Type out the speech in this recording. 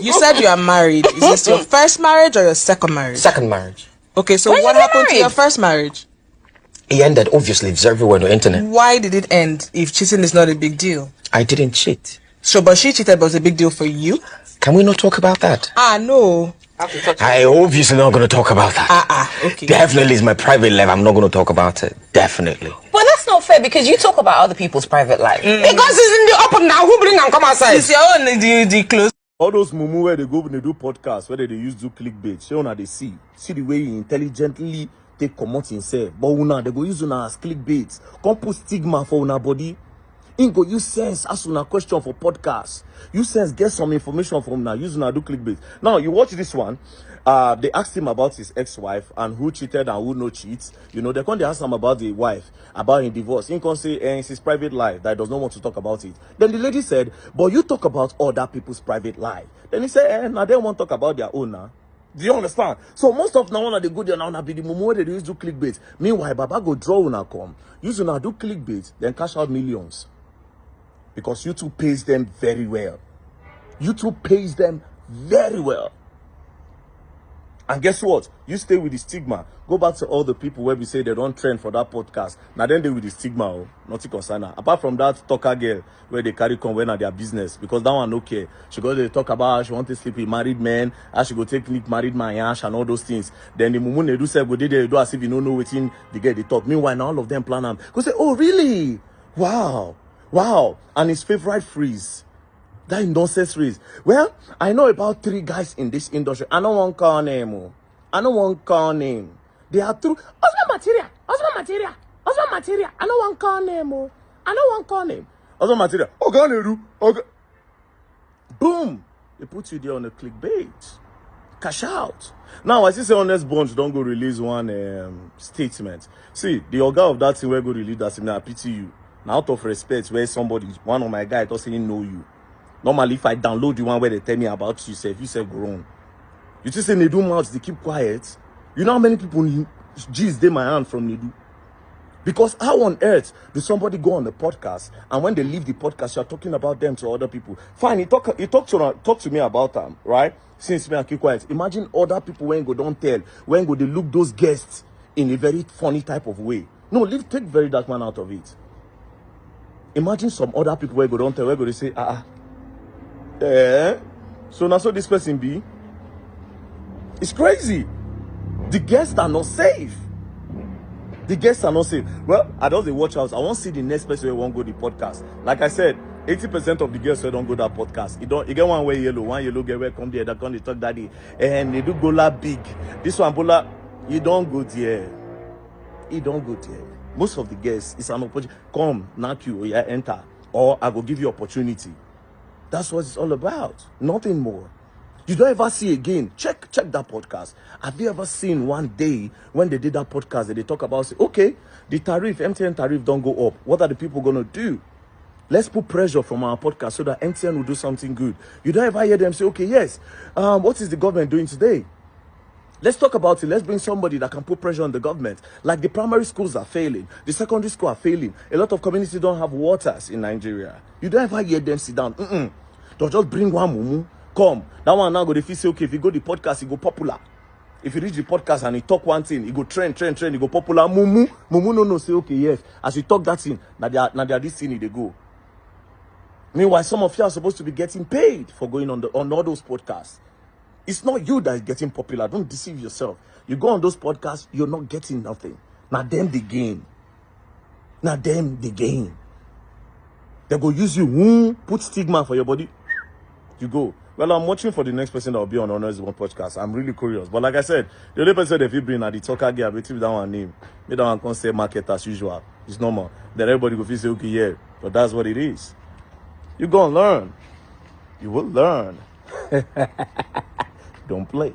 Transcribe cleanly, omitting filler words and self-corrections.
You said you are married. Is this your first marriage or your second marriage? Second marriage. Okay, so what happened to your first marriage? It ended, obviously. It's everywhere on the internet. Why did it end if cheating is not a big deal? I didn't cheat. So, but she cheated, but it was a big deal for you? Can we not talk about that? No. I obviously not going to talk about that. Okay. Definitely is my private life. I'm not going to talk about it. Definitely. Well, that's not fair because you talk about other people's private life. Because it's in the up and down. Who bring and come outside? It's your own the close. All those mumu where they go when they do podcasts, where they use do clickbait, show now they see the way he intelligently take commot himself. But una they go use una as clickbait. Come put stigma for una body. In go use sense ask una question for podcast. Use sense get some information from una. Use una do clickbait. Now you watch this one. They asked him about his ex-wife and who cheated and who no cheats. You know, they can't ask him about the wife, about his divorce. He can say it's his private life that he does not want to talk about it. Then the lady said, but you talk about other people's private life. Then he said, now they won't talk about their own now. Do you understand? So most of now when they go there now be the mumu where they use do clickbait. Meanwhile, Baba go draw una come. Use una do clickbait, then cash out millions. Because YouTube pays them very well. YouTube pays them very well. And guess what? You stay with the stigma. Go back to all the people where we say they don't trend for that podcast. Now then they with the stigma, nothing concern. Apart from that talker girl where they carry come when at their business. Because that one okay. She go to talk about how she want to sleep with married men, how she go take married man yash and all those things. Then the mumu they do say go they do as if you don't know what in the girl they talk. Meanwhile, now all of them plan them. Go say, oh really? Wow. And his favorite phrase. That nonsense phrase. Well, I know about 3 guys in this industry. I don't want call name. I don't want call name. They are true. Husband material. I don't want call name. I don't want call name. Husband material. Okay. Boom. They put you there on a clickbait. Cash out. Now, I see say Honest Bunch don't go release one statement. See, the organ of that thing will go release that statement. I pity you. Now, out of respect, where somebody, one of my guys, doesn't even know you. Normally, if I download the one where they tell me about you, you say go wrong. You just say Nedu mouths, they keep quiet. You know how many people G's they my hand from Nedu? Because how on earth do somebody go on the podcast and when they leave the podcast, you're talking about them to other people? Fine, you talk to me about them, right? Since me I keep quiet. Imagine other people when go don't tell, when go they look those guests in a very funny type of way. No, take very dark man out of it. Imagine some other people where go don't tell, where go they say, so now so this person be. It's crazy. The guests are not safe. Well, I don't watch out. I won't see the next person who won't go the podcast. Like I said, 80% of the girls who don't go that podcast. You get one yellow girl where come there, that come they talk daddy. And they do gola big. This one bola, you don't go there. Most of the guests, it's an opportunity. Come, knock you, or enter. Or I will give you opportunity. That's what it's all about. Nothing more. You don't ever see again. Check that podcast. Have you ever seen one day when they did that podcast that they talk about, say, okay, the tariff, MTN tariff don't go up. What are the people going to do? Let's put pressure from our podcast so that MTN will do something good. You don't ever hear them say, okay, yes, what is the government doing today? Let's talk about it. Let's bring somebody that can put pressure on the government. Like the primary schools are failing. The secondary schools are failing. A lot of communities don't have waters in Nigeria. You don't ever hear them sit down. They'll just bring one mumu. Come. That one now go to say, okay, if you go the podcast, it go popular. If you reach the podcast and you talk one thing, it go trend, it go popular. Mumu no say, okay, yes. As you talk that thing, now they are this thing, they go. Meanwhile, some of you are supposed to be getting paid for going on all those podcasts. It's not you that is getting popular. Don't deceive yourself. You go on those podcasts, you're not getting nothing. Now them the game. They go use you, put stigma for your body. You go. Well, I'm watching for the next person that will be on Honest One podcast. I'm really curious. But like I said, the only person if you bring at the talker guy, but if that one name, make that one can say market as usual. It's normal. Then everybody will feel say, okay, yeah. But that's what it is. You go and learn. You will learn. Don't play.